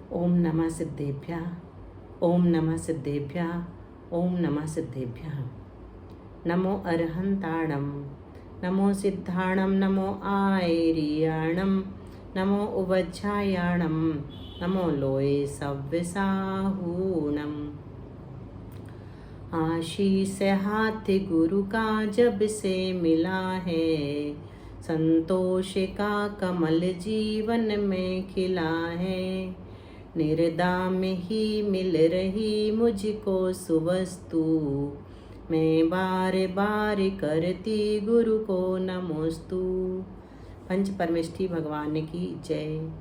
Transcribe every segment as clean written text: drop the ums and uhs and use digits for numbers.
ओम नमः सिद्धेभ्यः, ओम नमः सिद्धेभ्यः, ओम नमः सिद्धेभ्यः। नमो अरहंताणं, नमो सिद्धाणं, नमो आयर्याणं, नमो उवज्झायाणं, नमो लोये सव्यसाहूणम्। आशीष हाथ गुरु का जब से मिला है, संतोष का कमल जीवन में खिला है। निर्दाम ही मिल रही मुझको सुवस्तु, मैं बार बार करती गुरु को नमोस्तु। पंच परमेष्ठी भगवान की जय।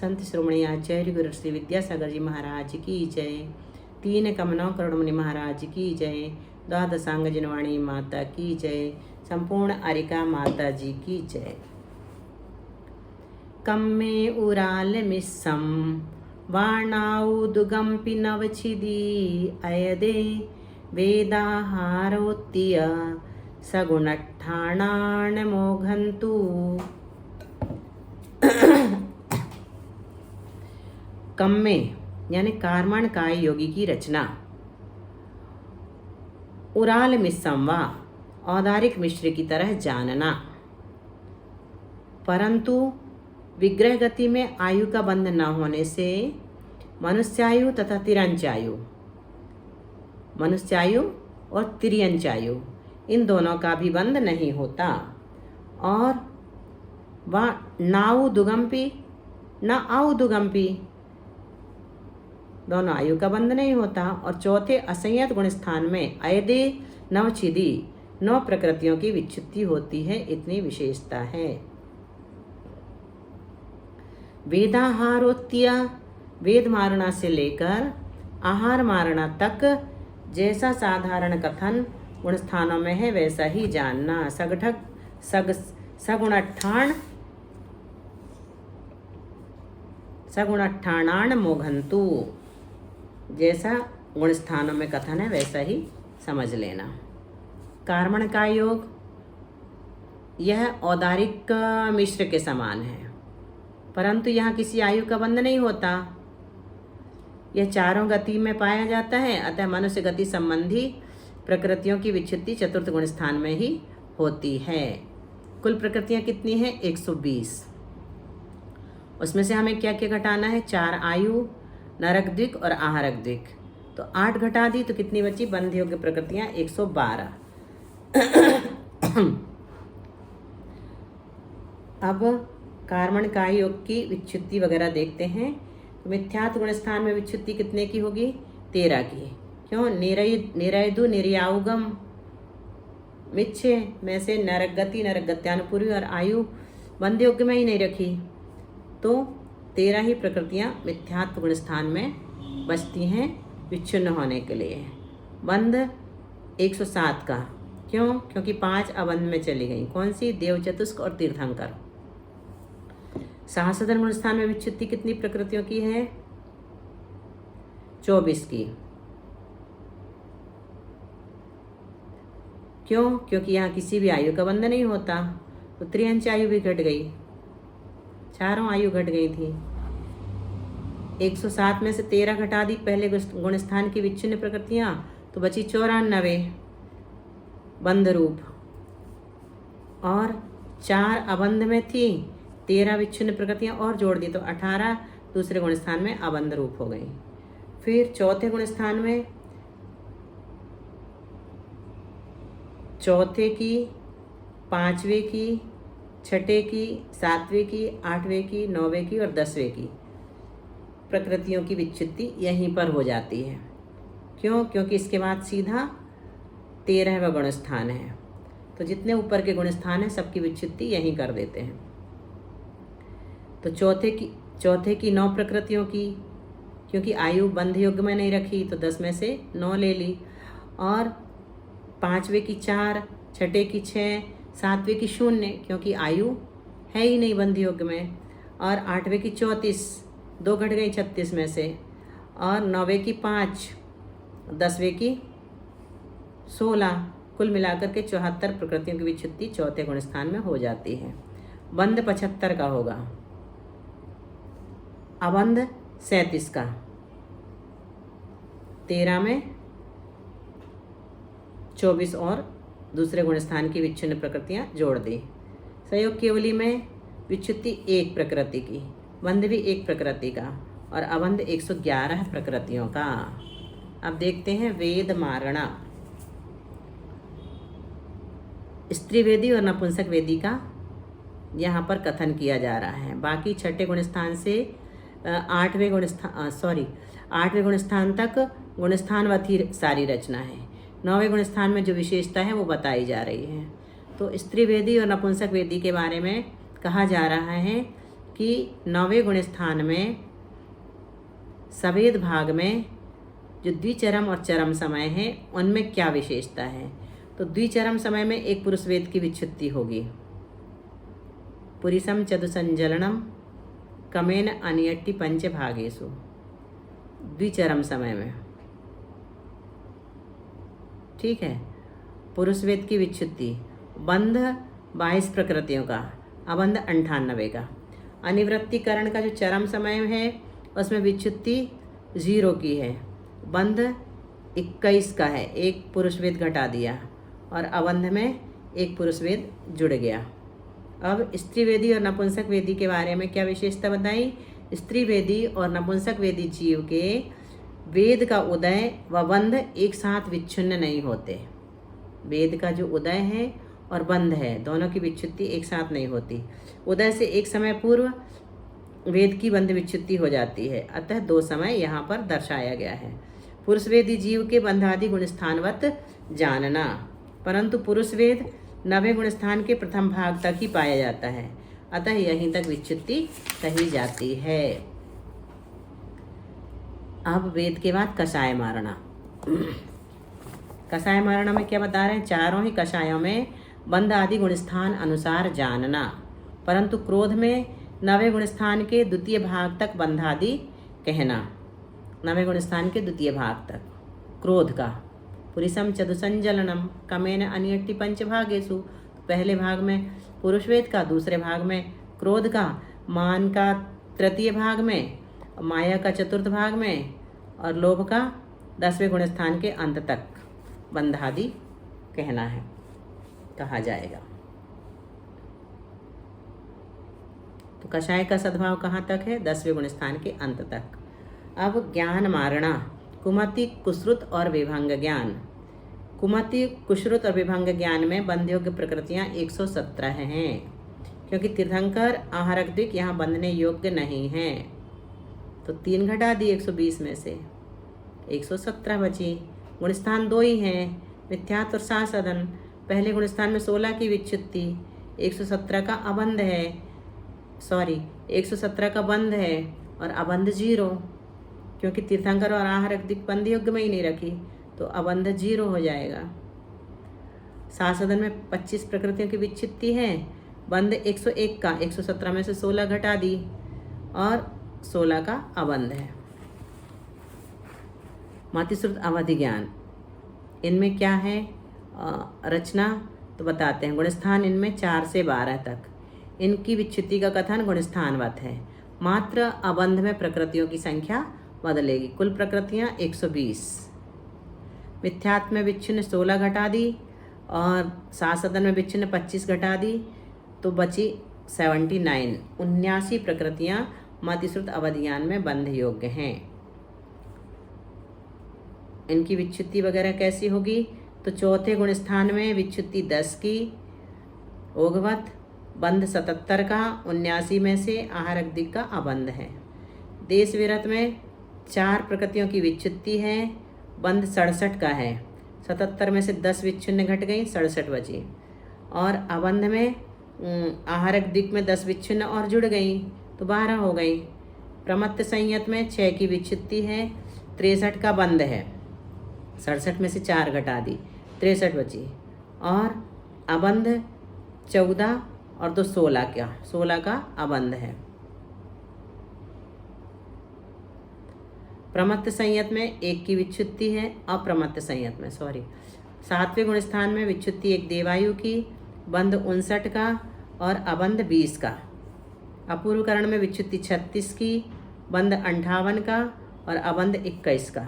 संत श्रोमणी आचार्य गुरु श्री विद्यासागर जी महाराज की जय। तीन कमनों करुण मुनि महाराज की जय। द्वादशांग जिनवाणी माता की जय। संपूर्ण अरिका माता जी की जय। कम्मे उराल मिस्सम वाणाउ दुगंपि नवचिदी अयदे वेदाहारोत्य सगुणट्ठाणान मोघंतु। कम्मे यानी कार्मण काय योगी की रचना। उराल मिस्सम वा औदारिक मिश्र की तरह जानना, परंतु विग्रह गति में आयु का बंध न होने से मनुष्यायु तथा तिरंचायु, मनुष्यायु और तिर्यंचायु इन दोनों का भी बंध नहीं होता। और वह नाउ दुगंपी न आउ दुगंपी, दोनों आयु का बंध नहीं होता। और चौथे असंयत गुण स्थान में अयदे नवचिदी, 9 प्रकृतियों की विच्छुत्ति होती है, इतनी विशेषता है। वेदाहारोत्य, वेद मारना से लेकर आहार मारना तक जैसा साधारण कथन गुण स्थानों में है वैसा ही जानना। सगुणट्ठाणान मोघंतु, जैसा गुण स्थानों में कथन है वैसा ही समझ लेना। कार्मण का योग यह औदारिक मिश्र के समान है, परंतु यहाँ किसी आयु का बंध नहीं होता। यह चारों गति में पाया जाता है, अतः मनुष्य गति संबंधी प्रकृतियों की विच्छुत्ति चतुर्थ गुण स्थान में ही होती है। कुल प्रकृतियाँ कितनी हैं? 120। उसमें से हमें क्या क्या घटाना है? 4 आयु, नरक द्विक और आहारक द्विक। तो 8 घटा दी तो कितनी बची? बंध योग्य प्रकृतियाँ 112। अब कार्मण काय योग की विच्छुत्ति वगैरह देखते हैं। तो मिथ्यात्व गुण स्थान में विच्छुत्ति कितने की होगी? 13 की। क्यों? निरयदु निर्याउगम मिच्छे में से नरक गति, नरक गत्यानुपूर्वी और आयु बंध योग्य में ही नहीं रखी, तो 13 ही प्रकृतियाँ मिथ्यात्व गुण स्थान में बचती हैं विच्छिन्न होने के लिए। बंध 107 का। क्यों? क्योंकि 5 अबंध में चली गई। कौन सी? देव, चतुष्क और तीर्थंकर। सहस्त्र गुण स्थान में विच्छुत्ति कितनी प्रकृतियों की है? 24 की। क्यों? क्योंकि यहाँ किसी भी आयु का बंध नहीं होता, तो त्रियंच आयु भी घट गई, चारों आयु घट गई थी। 107 में से 13 घटा दी पहले गुण स्थान की विच्छिन्न प्रकृतियाँ, तो बची 94 बंध रूप। और 4 अबंध में थी, 13 विच्छिन्न प्रकृतियाँ और जोड़ दी तो 18 दूसरे गुण स्थान में अबंध रूप हो गई। फिर चौथे गुण स्थान में चौथे की, 5वें की, 6ठे की, 7वें की, 8वें की, 9वें की और 10वें की प्रकृतियों की विच्छुत्ति यहीं पर हो जाती है। क्यों? क्योंकि इसके बाद सीधा 13वां गुण स्थान है, तो जितने ऊपर के गुण स्थान हैं सबकी विच्छुत्ति यहीं कर देते हैं। तो चौथे की 9 प्रकृतियों की, क्योंकि आयु बंध योग में नहीं रखी तो 10 में से 9 ले ली। और 5वें की 4, 6ठे की 6, 7वें की 0, क्योंकि आयु है ही नहीं बंध योग में। और 8वें की 34, 2 घट गई 36 में से। और 9वें की 5, 10वें की 16, कुल मिलाकर के 74 प्रकृतियों की विच्छुत्ति चौथे गुण स्थान में हो जाती है। बंध 75 का होगा। अबंध 37 का, 13 में 24 और दूसरे गुणस्थान की विच्छिन्न प्रकृतियाँ जोड़ दी। संयोग केवली में विच्छुत्ति एक प्रकृति की, बंध भी एक प्रकृति का और अबंध 111 प्रकृतियों का। अब देखते हैं वेद मारणा। स्त्री वेदी और नपुंसक वेदी का यहाँ पर कथन किया जा रहा है। बाकी छठे गुणस्थान से आठवें गुणस्थान तक गुणस्थानवती सारी रचना है। 9वें गुणस्थान में जो विशेषता है वो बताई जा रही है। तो स्त्री वेदी और नपुंसक वेदी के बारे में कहा जा रहा है कि 9वें गुणस्थान में सवेद भाग में जो द्विचरम और चरम समय है उनमें क्या विशेषता है। तो द्विचरम समय में एक पुरुष वेद की विच्छुत्ति होगी। पुरीसम चतुसंजलनम कमेन अनियट्टि पंच भागेशु, द्विचरम समय में, ठीक है। पुरुष वेद की विच्छुत्ति, बंध 22 प्रकृतियों का, अबंध 98 का। अनिवृत्तिकरण का जो चरम समय है उसमें विच्छुत्ति 0 की है, बंध 21 का है, एक पुरुष वेद घटा दिया और अबंध में एक पुरुष वेद जुड़ गया। अब स्त्री वेदी और नपुंसक वेदी के बारे में क्या विशेषता बताई। स्त्री वेदी और नपुंसक वेदी जीव के वेद का उदय व बंध एक साथ विच्छिन्न नहीं होते। वेद का जो उदय है और बंध है दोनों की विच्छुत्ति एक साथ नहीं होती। उदय से एक समय पूर्व वेद की बंध विच्छुत्ति हो जाती है, अतः 2 समय यहाँ पर दर्शाया गया है। पुरुष वेदी जीव के बंधादि गुणस्थानवत जानना, परंतु पुरुष वेद 9वें गुणस्थान के प्रथम भाग तक ही पाया जाता है, अतः यहीं तक विच्छुत्ति कही जाती है। अब वेद के बाद कषाय मारणा। कषाय मारणा में क्या बता रहे हैं, चारों ही कषायों में बंध आदि गुणस्थान अनुसार जानना, परंतु क्रोध में 9वें गुणस्थान के द्वितीय भाग तक बंधादि कहना। 9वें गुणस्थान के द्वितीय भाग तक क्रोध का, पुरीसम चतुसंजलनम कमेन अनियट्टि पंच भागेशु, पहले भाग में पुरुष वेद का, दूसरे भाग में क्रोध का, मान का तृतीय भाग में, माया का चतुर्थ भाग में और लोभ का 10वें गुणस्थान के अंत तक बंधादि कहना है, कहा जाएगा। तो कषाय का सद्भाव कहाँ तक है, 10वें गुणस्थान के अंत तक। अब ज्ञान मारणा, कुमति कुश्रुत और विभंग ज्ञान। कुमति कुश्रुत और विभंग ज्ञान में बंध योग्य प्रकृतियाँ 117 हैं, क्योंकि तीर्थंकर आहारक द्विक यहाँ बंधने योग्य नहीं हैं, तो 3 घटा दी 120 में से, 117 बची। गुणस्थान 2 ही हैं, मिथ्यात्व और सासदन। पहले गुणस्थान में 16 की विच्छुत्ति, 117 का अबंध है, 117 का बंध है और अबंध 0, क्योंकि तीर्थंकर और आहारक दिक बंध युग में ही नहीं रखी, तो अबंध 0 हो जाएगा। सासदन में 25 प्रकृतियों की विच्छित्ति है, बंध 101 का, 117 में से 16 घटा दी और 16 का अबंध है। मातिश्रुत अवधि ज्ञान, इनमें क्या है रचना तो बताते हैं। गुणस्थान इनमें 4 से 12 तक, इनकी विच्छित्ति का कथन गुणस्थानवत है, मात्र अबंध में प्रकृतियों की संख्या बदलेगी। कुल प्रकृतियाँ 120। मिथ्यात्व में विच्छिन्न 16 घटा दी और सासदन में विच्छिन्न 25 घटा दी, तो बची 79। 79 प्रकृतियाँ मातिश्रुत अवधियान में बंध योग्य हैं। इनकी विच्छुत्ति वगैरह कैसी होगी, तो चौथे गुणस्थान में विच्छुत्ति 10 की, ओघवत बंध 77 का, 79 में से आहारक दिक का अबंध है। देश विरत में 4 प्रकृतियों की विच्छुत्ति है, बंध 67 का है, 77 में से 10 विच्छिन्न घट गई, 67 बची। और अबंध में आहारक दिक में 10 विच्छिन्न और जुड़ गई, तो 12 हो गई। प्रमत्त संयत में 6 की विच्छुत्ति है, 63 का बंध है, 67 में से 4 घटा दी, 63 बची। और अबंध 14 और 2 16 का अबंध है। प्रमत्त संयत में 1 की विच्छुत्ति है, अप्रमत्त संयत में 7वें गुणस्थान में विच्छुत्ति 1 देवायु की, बंध 59 का और अबंध 20 का। अपूर्वकरण में विच्छुत्ति 36 की, बंध 58 का और अबंध 21 का।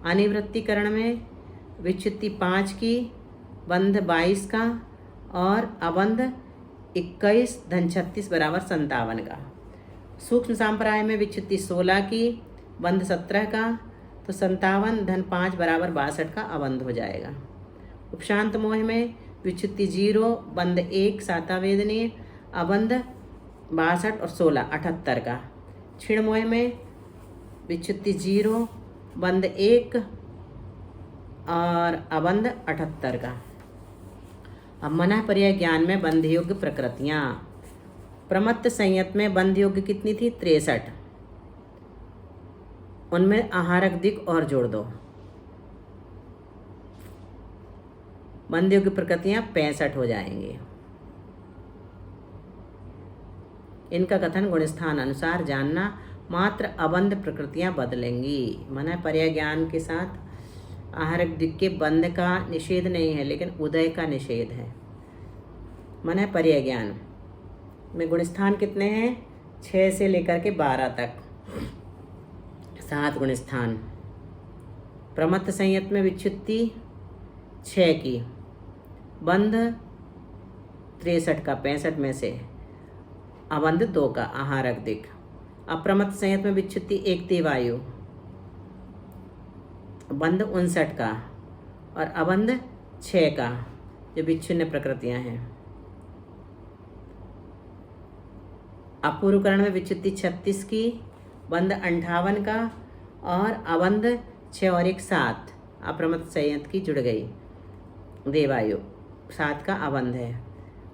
अनिवृत्तीकरण में विच्युत्ति 5 की, बंध 22 का और अबंध 21 धन 36 बराबर 57 का। सूक्ष्म सांप्राय में विच्युत्ति 16 की, बंध 17 का, तो 57 धन 5 बराबर 62 का अबंध हो जाएगा। उपशांत मोह में विच्युत्ति 0, बंध 1 सातावेदनीय, अबंध 62 और 16 78 का। क्षीण मोह में विच्युत्ति 0, बंध 1 और अबंध 78 का। अब मनः पर्याय ज्ञान में बंध योग्य प्रकृतियाँ। प्रमत्त संयत में बंध योग्य कितनी थी? 63। उनमें आहारक दिक् और जोड़ दो। बंध योग्य प्रकृतियाँ 65 हो जाएंगी। इनका कथन गुणस्थान अनुसार जानना, मात्र अबंध प्रकृतियाँ बदलेंगी। मनः पर्याय ज्ञान के साथ आहारक दिक् के बंध का निषेध नहीं है, लेकिन उदय का निषेध है। मनः पर्याय ज्ञान में गुणस्थान कितने हैं? 6 से लेकर के 12 तक 7 गुणस्थान। प्रमत्त संयत में विच्युत्ति 6 की, बंध 63 का 65 में से, अबंध 2 का आहारक दिक्। अप्रमत्त संयत में विच्युत्ति 1 थी वायु, बंध 59 का और अबंध 6 का, जो विच्छिन्न प्रकृतियां हैं। अपूर्वकरण में विच्युत्ति 36 की, बंध 58 का और अबंध 6 और 1 7। अप्रमत्त संयत की जुड़ गई देवायु, 7 का अबंध है।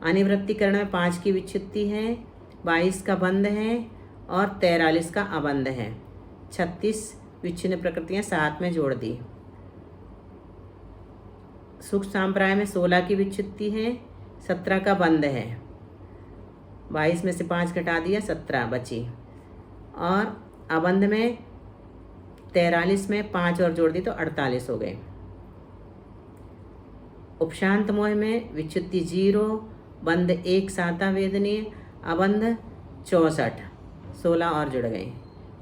अनिवृत्तीकरण में 5 की विच्युत्ति है, 22 का बंध है और 43 का अबंध है। 36 विच्छिन्न प्रकृतियां 7 में जोड़ दी। सूक्ष्म सांप्राय में 16 की विच्युत्ति है, 17 का बंध है। 22 में से 5 घटा दिया, 17 बची। और अबंध में 43 में 5 और जोड़ दी तो 48 हो गए। उपशांत मोह में विच्युत्ति 0, बंध 1 सातावेदनीय, अबंध 64, 16 और जुड़ गए।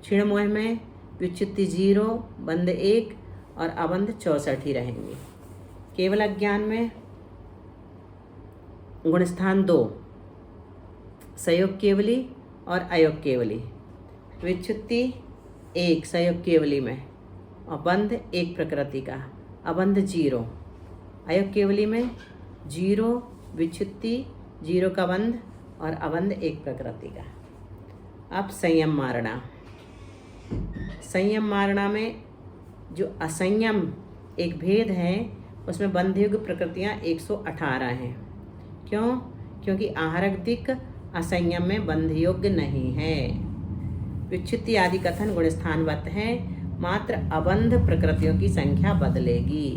क्षीण मोह में विच्युत्ति 0, बंध 1 और अबंध 64 ही रहेंगे। केवल अज्ञान में गुणस्थान 2, संयोग केवली और अयोग केवली। विच्युत्ति 1 संयोग केवली में और बंध 1 प्रकृति का, अबंध 0। अयोग केवली में 0 विच्युत्ति, 0 का बंध और अबंध 1 प्रकृति का। अब संयम मारणा। संयम मारणा में जो असंयम एक भेद है, उसमें बंधयुग प्रकृतियाँ 118 हैं। क्यों? क्योंकि आहारक दिक् असंयम में बंधयोग्य नहीं है। विच्युत्ति आदि कथन गुणस्थानवत है, मात्र अबंध प्रकृतियों की संख्या बदलेगी।